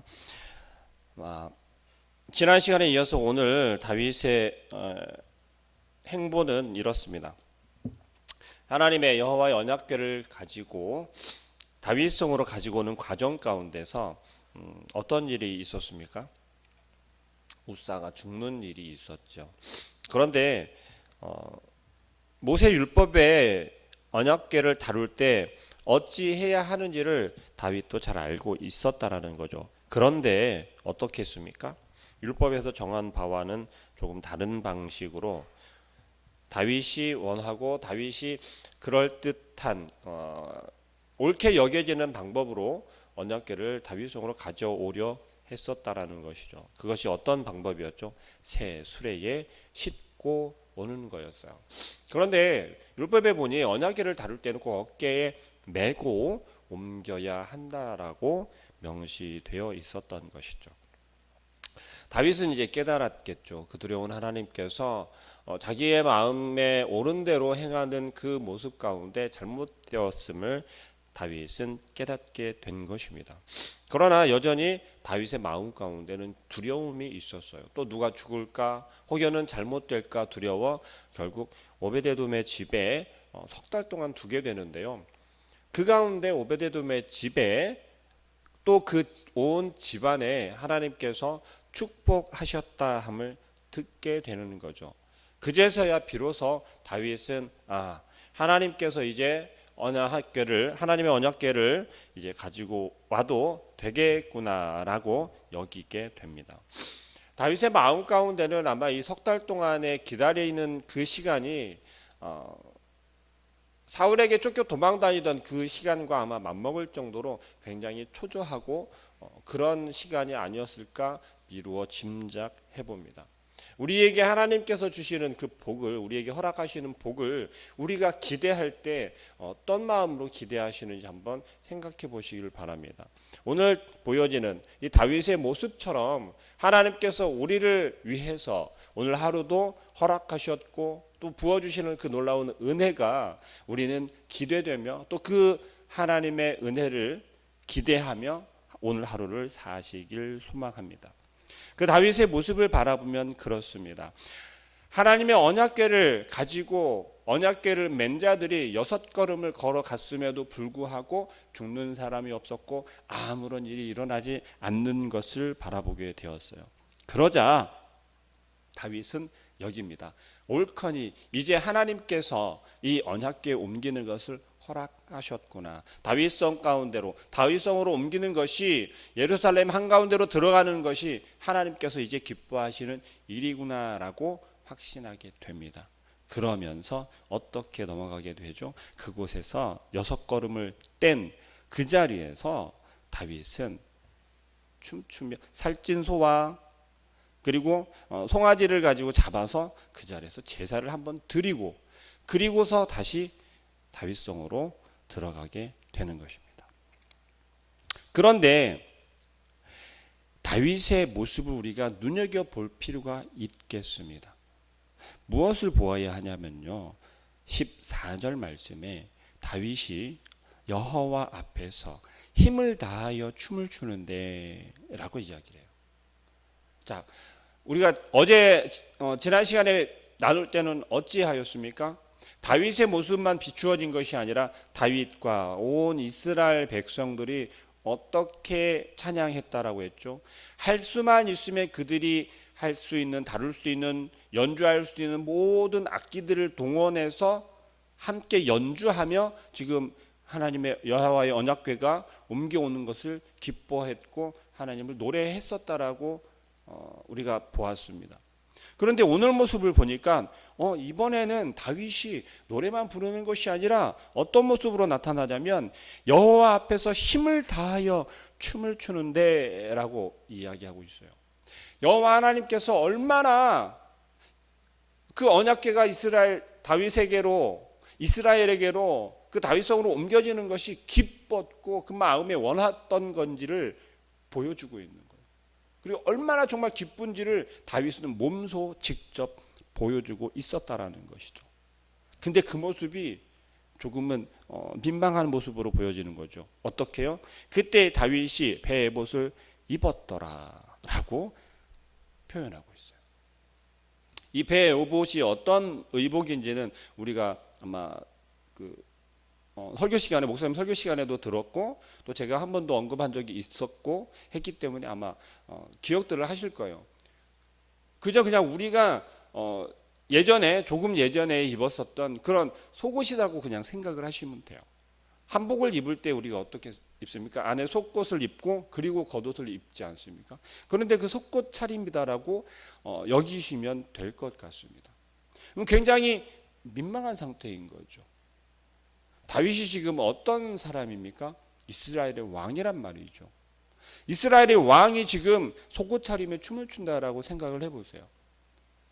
있습니다. 지난 시간에 이어서 오늘 다윗의 행보는 이렇습니다. 하나님의 여호와의 언약궤를 가지고 다윗성으로 가지고 오는 과정 가운데서 어떤 일이 있었습니까? 우사가 죽는 일이 있었죠. 그런데 모세 율법의 언약궤를 다룰 때 어찌 해야 하는지를 다윗도 잘 알고 있었다라는 거죠. 그런데 어떻게 했습니까? 율법에서 정한 바와는 조금 다른 방식으로 다윗이 원하고 다윗이 그럴듯한 옳게 여겨지는 방법으로 언약궤를 다윗성으로 가져오려 했었다라는 것이죠. 그것이 어떤 방법이었죠? 새 수레에 싣고 오는 거였어요. 그런데 율법에 보니 언약궤를 다룰 때는 꼭 어깨에 메고 옮겨야 한다라고 명시되어 있었던 것이죠. 다윗은 이제 깨달았겠죠. 그 두려운 하나님께서 자기의 마음에 옳은 대로 행하는 그 모습 가운데 잘못되었음을 다윗은 깨닫게 된 것입니다. 그러나 여전히 다윗의 마음 가운데는 두려움이 있었어요. 또 누가 죽을까 혹여는 잘못될까 두려워 결국 오베데돔의 집에 석 달 동안 두게 되는데요. 그 가운데 오베데돔의 집에 또 그 온 집안에 하나님께서 축복하셨다 함을 듣게 되는 거죠. 그제서야 비로소 다윗은 하나님께서 이제 하나님의 언약궤를 이제 가지고 와도 되겠구나라고 여기게 됩니다. 다윗의 마음 가운데는 아마 이 석 달 동안에 기다리는 그 시간이 사울에게 쫓겨 도망다니던 그 시간과 아마 맞먹을 정도로 굉장히 초조하고 그런 시간이 아니었을까 미루어 짐작해 봅니다. 우리에게 하나님께서 주시는 그 복을, 우리에게 허락하시는 복을 우리가 기대할 때 어떤 마음으로 기대하시는지 한번 생각해 보시길 바랍니다. 오늘 보여지는 이 다윗의 모습처럼 하나님께서 우리를 위해서 오늘 하루도 허락하셨고 또 부어주시는 그 놀라운 은혜가 우리는 기대되며 또 그 하나님의 은혜를 기대하며 오늘 하루를 사시길 소망합니다. 그 다윗의 모습을 바라보면 그렇습니다. 하나님의 언약궤를 가지고 언약궤를 맨 자들이 6걸음을 걸어갔음에도 불구하고 죽는 사람이 없었고 아무런 일이 일어나지 않는 것을 바라보게 되었어요. 그러자 다윗은 여깁니다. 옳거니 이제 하나님께서 이 언약궤에 옮기는 것을 허락하셨구나. 다윗성 가운데로 다윗성으로 옮기는 것이 예루살렘 한가운데로 들어가는 것이 하나님께서 이제 기뻐하시는 일이구나라고 확신하게 됩니다. 그러면서 어떻게 넘어가게 되죠? 그곳에서 6걸음을 뗀 그 자리에서 다윗은 춤추며 살찐 소와 그리고 송아지를 가지고 잡아서 그 자리에서 제사를 한번 드리고 그리고서 다시 다윗성으로 들어가게 되는 것입니다. 그런데 다윗의 모습을 우리가 눈여겨볼 필요가 있겠습니다. 무엇을 보아야 하냐면요. 14절 말씀에 다윗이 여호와 앞에서 힘을 다하여 춤을 추는데 라고 이야기를 해요. 자, 우리가 지난 시간에 나눌 때는 어찌하였습니까? 다윗의 모습만 비추어진 것이 아니라 다윗과 온 이스라엘 백성들이 어떻게 찬양했다라고 했죠? 할 수만 있으면 그들이 할 수 있는, 다룰 수 있는, 연주할 수 있는 모든 악기들을 동원해서 함께 연주하며 지금 하나님의 여호와의 언약궤가 옮겨오는 것을 기뻐했고 하나님을 노래했었다라고 우리가 보았습니다. 그런데 오늘 모습을 보니까 이번에는 다윗이 노래만 부르는 것이 아니라 어떤 모습으로 나타나냐면 여호와 앞에서 힘을 다하여 춤을 추는데 라고 이야기하고 있어요. 여호와 하나님께서 얼마나 그 언약궤가 이스라엘에게로 그 다윗성으로 옮겨지는 것이 기뻤고 그 마음에 원했던 건지를 보여주고 있는 거예요. 그리고 얼마나 정말 기쁜지를 다윗은 몸소 직접 보여주고 있었다라는 것이죠. 근데 그 모습이 조금은 민망한 모습으로 보여지는 거죠. 어떻게요? 그때 다윗이 배에봇을 입었더라라고 표현하고 있어요. 이 배 에봇이 어떤 의복인지는 우리가 아마 설교 시간에, 목사님 설교 시간에도 들었고 또 제가 한 번도 언급한 적이 있었고 했기 때문에 아마 기억들을 하실 거예요. 그냥 우리가 조금 예전에 입었었던 그런 속옷이라고 그냥 생각을 하시면 돼요. 한복을 입을 때 우리가 어떻게 입습니까? 안에 속옷을 입고 그리고 겉옷을 입지 않습니까? 그런데 그 속옷 차림이다라고 여기시면 될 것 같습니다. 굉장히 민망한 상태인 거죠. 다윗이 지금 어떤 사람입니까? 이스라엘의 왕이란 말이죠. 이스라엘의 왕이 지금 속옷 차림에 춤을 춘다라고 생각을 해보세요.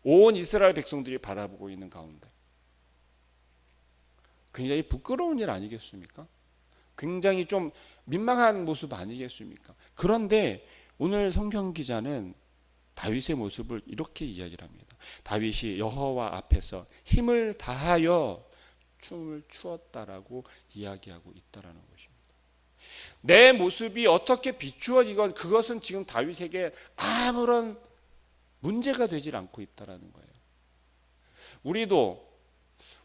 온 이스라엘 백성들이 바라보고 있는 가운데 굉장히 부끄러운 일 아니겠습니까? 굉장히 좀 민망한 모습 아니겠습니까? 그런데 오늘 성경 기자는 다윗의 모습을 이렇게 이야기를 합니다. 다윗이 여호와 앞에서 힘을 다하여 춤을 추었다라고 이야기하고 있다라는 것입니다. 내 모습이 어떻게 비추어지건 그것은 지금 다윗에게 아무런 문제가 되질 않고 있다라는 거예요.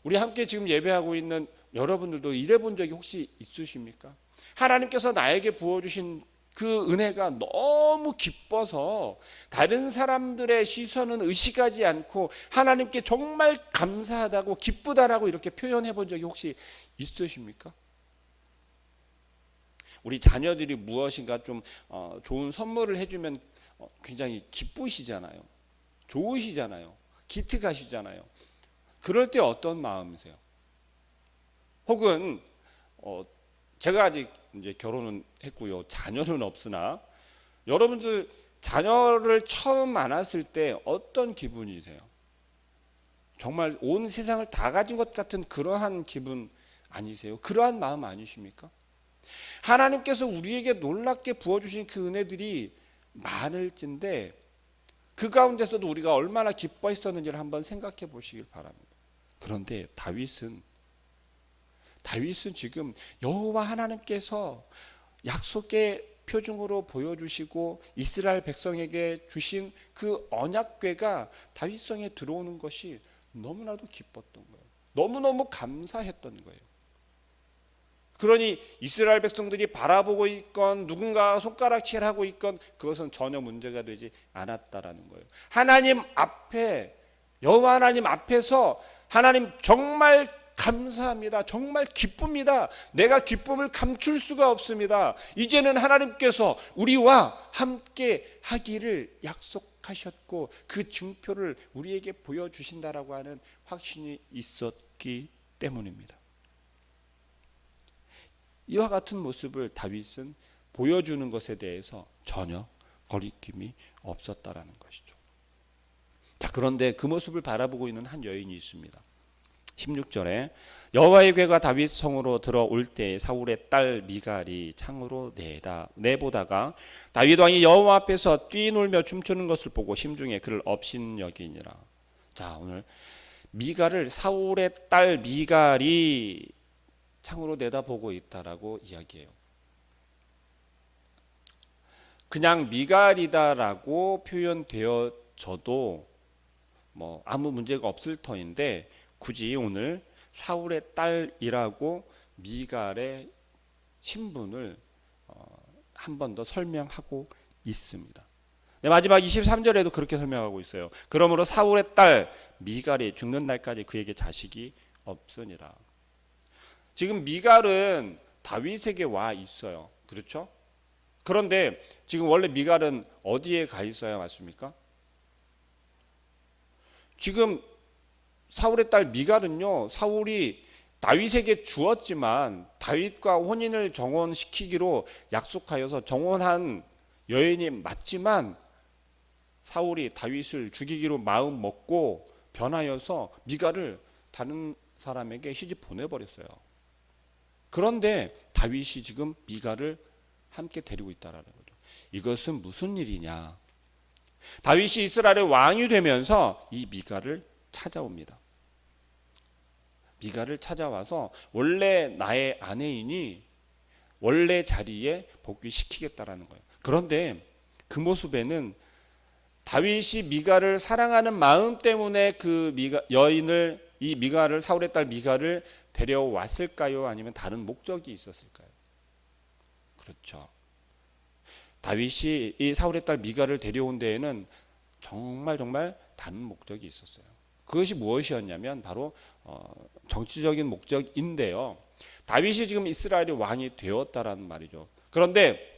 우리 함께 지금 예배하고 있는 여러분들도 이래 본 적이 혹시 있으십니까? 하나님께서 나에게 부어주신 그 은혜가 너무 기뻐서 다른 사람들의 시선은 의식하지 않고 하나님께 정말 감사하다고 기쁘다라고 이렇게 표현해 본 적이 혹시 있으십니까? 우리 자녀들이 무엇인가 좀 좋은 선물을 해주면 굉장히 기쁘시잖아요. 좋으시잖아요. 기특하시잖아요. 그럴 때 어떤 마음이세요? 혹은 제가 아직 이제 결혼은 했고요. 자녀는 없으나 여러분들 자녀를 처음 만났을 때 어떤 기분이세요? 정말 온 세상을 다 가진 것 같은 그러한 기분 아니세요? 그러한 마음 아니십니까? 하나님께서 우리에게 놀랍게 부어주신 그 은혜들이 많을진데 그 가운데서도 우리가 얼마나 기뻐했었는지를 한번 생각해 보시길 바랍니다. 그런데 다윗은 지금 여호와 하나님께서 약속의 표징으로 보여주시고 이스라엘 백성에게 주신 그 언약궤가 다윗 성에 들어오는 것이 너무나도 기뻤던 거예요. 너무너무 감사했던 거예요. 그러니 이스라엘 백성들이 바라보고 있건 누군가 손가락질하고 있건 그것은 전혀 문제가 되지 않았다라는 거예요. 하나님 앞에, 여호와 하나님 앞에서 하나님 정말 감사합니다. 정말 기쁩니다. 내가 기쁨을 감출 수가 없습니다. 이제는 하나님께서 우리와 함께 하기를 약속하셨고 그 증표를 우리에게 보여주신다라고 하는 확신이 있었기 때문입니다. 이와 같은 모습을 다윗은 보여주는 것에 대해서 전혀 거리낌이 없었다라는 것이죠. 자, 그런데 그 모습을 바라보고 있는 한 여인이 있습니다. 16절에 여호와의 궤가 다윗 성으로 들어올 때 사울의 딸 미갈이 창으로 내보다가 다윗 왕이 여호와 앞에서 뛰놀며 춤추는 것을 보고 심중에 그를 업신여기니라. 자, 오늘 미갈을 사울의 딸 미갈이 창으로 내다보고 있다라고 이야기해요. 그냥 미갈이다라고 표현되어져도 뭐 아무 문제가 없을 터인데 굳이 오늘 사울의 딸이라고 미갈의 신분을 한 번 더 설명하고 있습니다. 네, 마지막 23절에도 그렇게 설명하고 있어요. 그러므로 사울의 딸 미갈이 죽는 날까지 그에게 자식이 없으니라. 지금 미갈은 다윗에게 와 있어요. 그렇죠? 그런데 지금 원래 미갈은 어디에 가 있어야 맞습니까? 지금 사울의 딸 미갈은요, 사울이 다윗에게 주었지만 다윗과 혼인을 정혼시키기로 약속하여서 정혼한 여인이 맞지만 사울이 다윗을 죽이기로 마음 먹고 변하여서 미갈을 다른 사람에게 시집 보내버렸어요. 그런데 다윗이 지금 미갈을 함께 데리고 있다라는 거죠. 이것은 무슨 일이냐? 다윗이 이스라엘의 왕이 되면서 이 미갈을 찾아옵니다. 미갈을 찾아와서 원래 나의 아내이니 원래 자리에 복귀시키겠다라는 거예요. 그런데 그 모습에는 다윗이 미갈을 사랑하는 마음 때문에 그 여인을, 이 미갈을, 사울의 딸 미갈을 데려왔을까요? 아니면 다른 목적이 있었을까요? 그렇죠. 다윗이 이 사울의 딸 미갈을 데려온 데에는 정말 다른 목적이 있었어요. 그것이 무엇이었냐면 바로 정치적인 목적인데요. 다윗이 지금 이스라엘의 왕이 되었다라는 말이죠. 그런데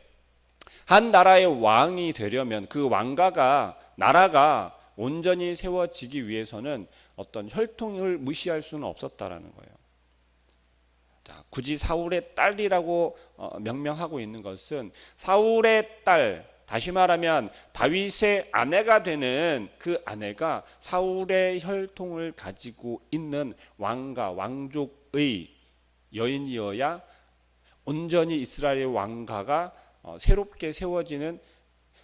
한 나라의 왕이 되려면 그 왕가가, 나라가 온전히 세워지기 위해서는 어떤 혈통을 무시할 수는 없었다라는 거예요. 자, 굳이 사울의 딸이라고 명명하고 있는 것은 사울의 딸, 다시 말하면 다윗의 아내가 되는 그 아내가 사울의 혈통을 가지고 있는 왕가, 왕족의 여인이어야 온전히 이스라엘의 왕가가 새롭게 세워지는,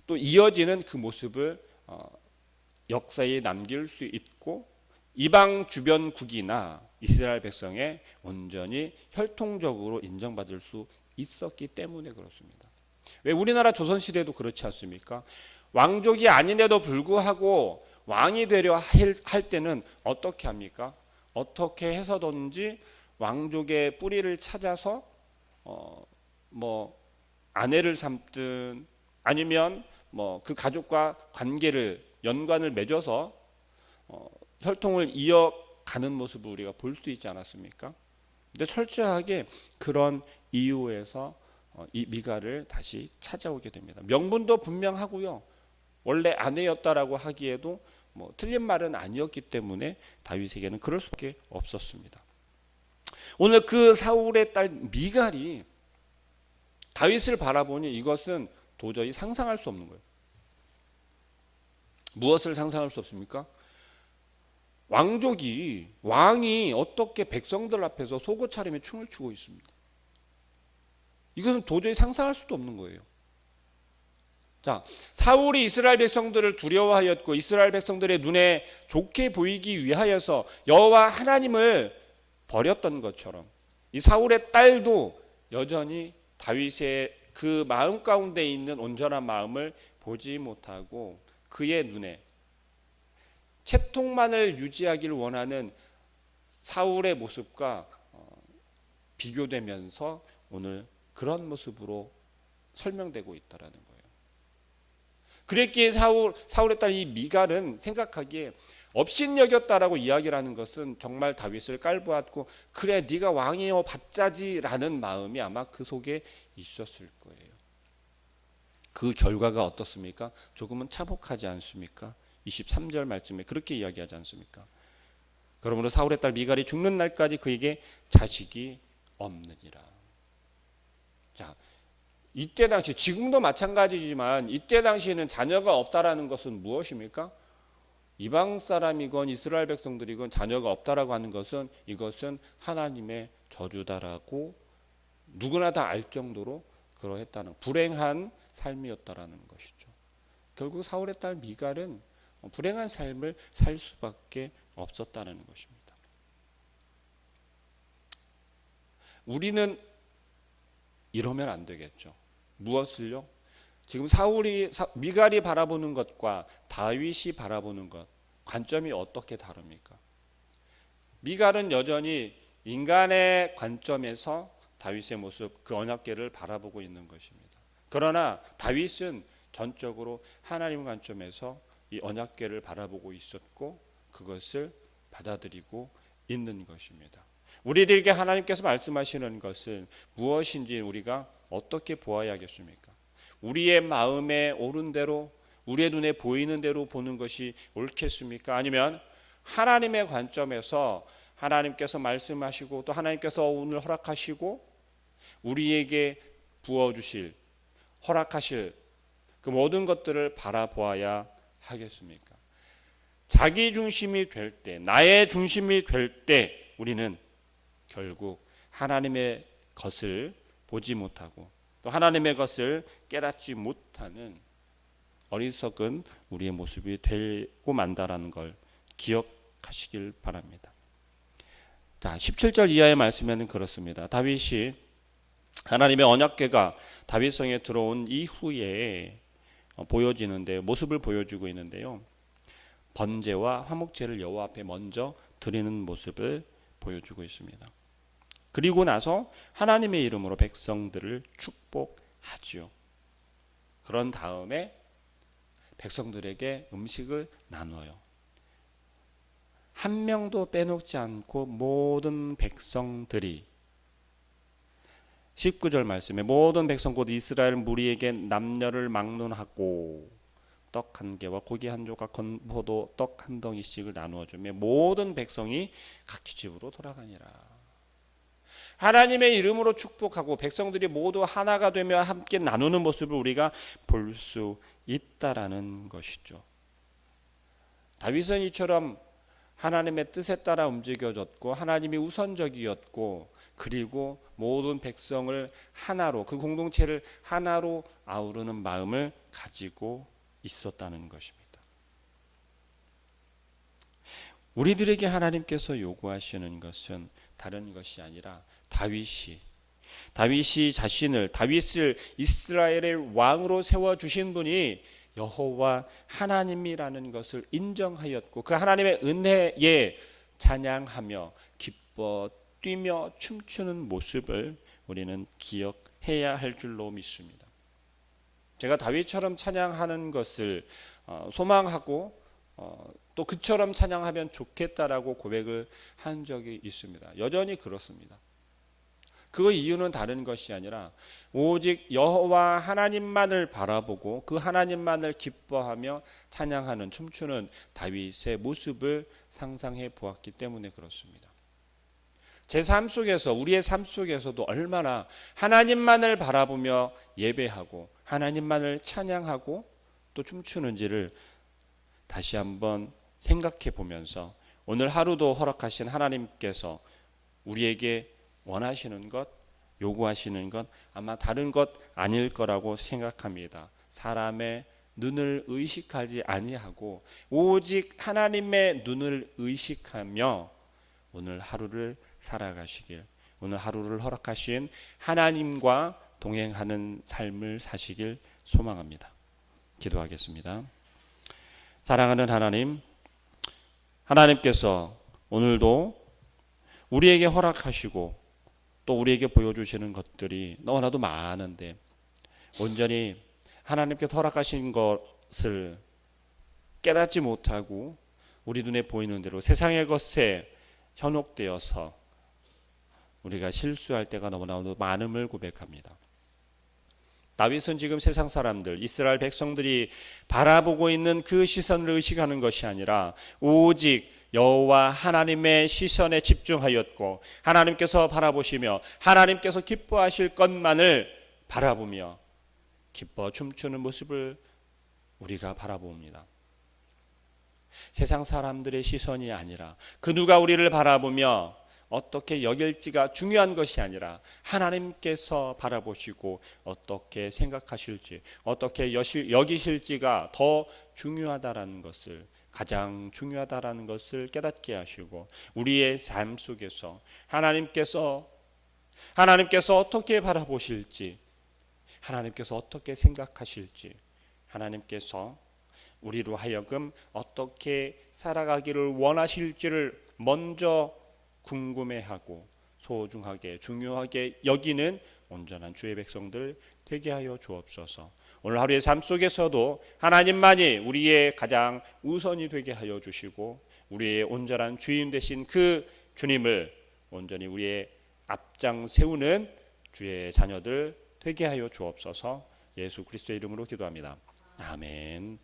또 이어지는 그 모습을 역사에 남길 수 있고 이방 주변국이나 이스라엘 백성에 온전히 혈통적으로 인정받을 수 있었기 때문에 그렇습니다. 왜 우리나라 조선시대도 그렇지 않습니까? 왕족이 아닌데도 불구하고 왕이 되려 할 때는 어떻게 합니까? 어떻게 해서든지 왕족의 뿌리를 찾아서 아내를 삼든 아니면 그 가족과 관계를, 연관을 맺어서 혈통을 이어가는 모습을 우리가 볼 수 있지 않았습니까? 근데 철저하게 그런 이유에서 이 미갈을 다시 찾아오게 됩니다. 명분도 분명하고요. 원래 아내였다라고 하기에도 틀린 말은 아니었기 때문에 다윗에게는 그럴 수밖에 없었습니다. 오늘 그 사울의 딸 미갈이 다윗을 바라보니 이것은 도저히 상상할 수 없는 거예요. 무엇을 상상할 수 없습니까? 왕이 어떻게 백성들 앞에서 속옷 차림에 춤을 추고 있습니다. 이것은 도저히 상상할 수도 없는 거예요. 자, 사울이 이스라엘 백성들을 두려워하였고 이스라엘 백성들의 눈에 좋게 보이기 위하여서 여호와 하나님을 버렸던 것처럼 이 사울의 딸도 여전히 다윗의 그 마음 가운데 있는 온전한 마음을 보지 못하고 그의 눈에 채통만을 유지하기를 원하는 사울의 모습과 비교되면서 오늘 그런 모습으로 설명되고 있다라는 거예요. 그랬기에 사울의 딸 이 미갈은 생각하기에 업신여겼다라고 이야기를 하는 것은 정말 다윗을 깔보았고 그래 네가 왕이여 받자지라는 마음이 아마 그 속에 있었을 거예요. 그 결과가 어떻습니까? 조금은 참혹하지 않습니까? 23절 말씀에 그렇게 이야기하지 않습니까? 그러므로 사울의 딸 미갈이 죽는 날까지 그에게 자식이 없느니라. 자, 이때 당시, 지금도 마찬가지지만 이때 당시에는 자녀가 없다라는 것은 무엇입니까? 이방 사람이건 이스라엘 백성들이건 자녀가 없다라고 하는 것은 이것은 하나님의 저주다라고 누구나 다 알 정도로 그러했다는 불행한 삶이었다라는 것이죠. 결국 사울의 딸 미갈은 불행한 삶을 살 수밖에 없었다는 것입니다. 우리는 이러면 안 되겠죠. 무엇을요? 지금 미갈이 바라보는 것과 다윗이 바라보는 것, 관점이 어떻게 다릅니까? 미갈은 여전히 인간의 관점에서 다윗의 모습, 그 언약궤를 바라보고 있는 것입니다. 그러나 다윗은 전적으로 하나님 관점에서 이 언약궤를 바라보고 있었고 그것을 받아들이고 있는 것입니다. 우리들에게 하나님께서 말씀하시는 것은 무엇인지 우리가 어떻게 보아야겠습니까? 우리의 마음에 옳은 대로, 우리의 눈에 보이는 대로 보는 것이 옳겠습니까? 아니면 하나님의 관점에서 하나님께서 말씀하시고 또 하나님께서 오늘 허락하시고 우리에게 부어주실, 허락하실 그 모든 것들을 바라보아야 하겠습니까? 자기 중심이 될 때, 나의 중심이 될 때 우리는 결국 하나님의 것을 보지 못하고 또 하나님의 것을 깨닫지 못하는 어리석은 우리의 모습이 되고 만다라는 걸 기억하시길 바랍니다. 자, 17절 이하의 말씀에는 그렇습니다. 다윗이 하나님의 언약궤가 다윗성에 들어온 이후에 보여지는데 모습을 보여주고 있는데요. 번제와 화목제를 여호와 앞에 먼저 드리는 모습을 보여주고 있습니다. 그리고 나서 하나님의 이름으로 백성들을 축복하지요. 그런 다음에 백성들에게 음식을 나눠요. 한 명도 빼놓지 않고 모든 백성들이 19절 말씀에 모든 백성 곧 이스라엘 무리에게 남녀를 막론하고 떡 한 개와 고기 한 조각 건포도 떡 한 덩이씩을 나누어 주며 모든 백성이 각기 집으로 돌아가니라. 하나님의 이름으로 축복하고 백성들이 모두 하나가 되며 함께 나누는 모습을 우리가 볼 수 있다라는 것이죠. 다윗은 이처럼 하나님의 뜻에 따라 움직여졌고 하나님이 우선적이었고 그리고 모든 백성을 하나로 그 공동체를 하나로 아우르는 마음을 가지고 있었다는 것입니다. 우리들에게 하나님께서 요구하시는 것은 다른 것이 아니라 다윗이 자신을 다윗을 이스라엘의 왕으로 세워 주신 분이 여호와 하나님이라는 것을 인정하였고 그 하나님의 은혜에 찬양하며 기뻐 뛰며 춤추는 모습을 우리는 기억해야 할 줄로 믿습니다. 제가 다윗처럼 찬양하는 것을 소망하고 또 그처럼 찬양하면 좋겠다라고 고백을 한 적이 있습니다. 여전히 그렇습니다. 그 이유는 다른 것이 아니라 오직 여호와 하나님만을 바라보고 그 하나님만을 기뻐하며 찬양하는 춤추는 다윗의 모습을 상상해 보았기 때문에 그렇습니다. 제 삶 속에서 우리의 삶 속에서도 얼마나 하나님만을 바라보며 예배하고 하나님만을 찬양하고 또 춤추는지를 다시 한번 생각해 보면서 오늘 하루도 허락하신 하나님께서 우리에게 원하시는 것, 요구하시는 것 아마 다른 것 아닐 거라고 생각합니다. 사람의 눈을 의식하지 아니하고 오직 하나님의 눈을 의식하며 오늘 하루를 살아가시길, 오늘 하루를 허락하신 하나님과 동행하는 삶을 사시길 소망합니다. 기도하겠습니다. 사랑하는 하나님, 하나님께서 오늘도 우리에게 허락하시고 또 우리에게 보여주시는 것들이 너무나도 많은데 온전히 하나님께서 허락하신 것을 깨닫지 못하고 우리 눈에 보이는 대로 세상의 것에 현혹되어서 우리가 실수할 때가 너무나도 많음을 고백합니다. 다윗은 지금 세상 사람들, 이스라엘 백성들이 바라보고 있는 그 시선을 의식하는 것이 아니라 오직 여호와 하나님의 시선에 집중하였고 하나님께서 바라보시며 하나님께서 기뻐하실 것만을 바라보며 기뻐 춤추는 모습을 우리가 바라봅니다. 세상 사람들의 시선이 아니라 그 누가 우리를 바라보며 어떻게 여길지가 중요한 것이 아니라 하나님께서 바라보시고 어떻게 생각하실지 어떻게 여기실지가 더 중요하다라는 것을 가장 중요하다라는 것을 깨닫게 하시고 우리의 삶 속에서 하나님께서 어떻게 바라보실지 하나님께서 어떻게 생각하실지 하나님께서 우리로 하여금 어떻게 살아가기를 원하실지를 먼저 궁금해하고 소중하게 중요하게 여기는 온전한 주의 백성들 되게 하여 주옵소서. 오늘 하루의 삶 속에서도 하나님만이 우리의 가장 우선이 되게 하여 주시고 우리의 온전한 주인 되신 그 주님을 온전히 우리의 앞장 세우는 주의 자녀들 되게 하여 주옵소서. 예수 그리스도의 이름으로 기도합니다. 아멘.